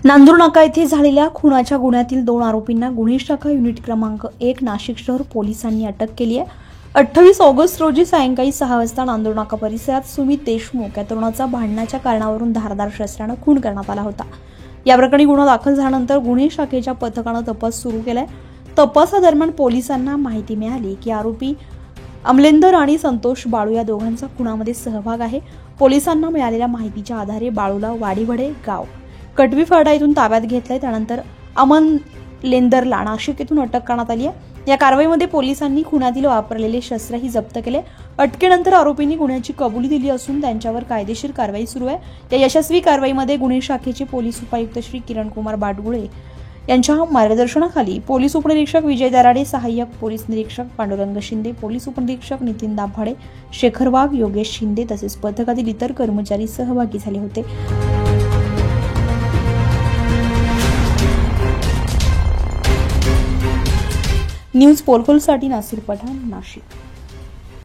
नांदूर नाका येथे झालेल्या खुनाच्या गुन्ह्यातील 2 आरोपींना गुन्हे शाखा युनिट क्रमांक 1 नाशिक शहर पोलिसांनी अटक केली आहे। 28 ऑगस्ट रोजी सायंकाळी 6 वाजता नांदूर नाका परिसरात सुमित देशमुख या तरुणाचा भांडणाच्या कारणावरून धारदार शस्त्राने खून करण्यात आला होता। या प्रकरणी गुन्हा दाखल झाल्यानंतर गुन्हे शाखेच्या पथकाने तपास सुरू केलाय। तपासादरम्यान पोलिसांना माहिती मिळाली की आरोपी अमलेंदर आणि संतोष बाळू या दोघांचा खुनामध्ये सहभाग आहे। पोलिसांना मिळालेल्या माहितीच्या आधारे बाळूला वाडीवडे गाव कटवी फाटा येथून ताब्यात घेतले। त्यानंतर अमलेंदरला नाशिक येथून अटक करण्यात आली आहे। या कारवाईमध्ये पोलिसांनी खुनातील वापरलेले शस्त्रही जप्त केले। अटकेनंतर आरोपींनी गुन्ह्याची कबुली दिली असून त्यांच्यावर कायदेशीर कारवाई सुरू आहे। या यशस्वी कारवाईमध्ये गुन्हे शाखेचे पोलीस उपायुक्त श्री किरण कुमार बाटगुळे यांच्या मार्गदर्शनाखाली पोलीस उपनिरीक्षक विजय दराडे, सहाय्यक पोलीस निरीक्षक पांडुरंग शिंदे, पोलीस उपनिरीक्षक नितीन दाभाडे, शेखर वाघ, योगेश शिंदे तसेच पथकातील इतर कर्मचारी सहभागी झाले होते। न्यूज पोलकोलसाठी नासिर पठाण, नाशिक।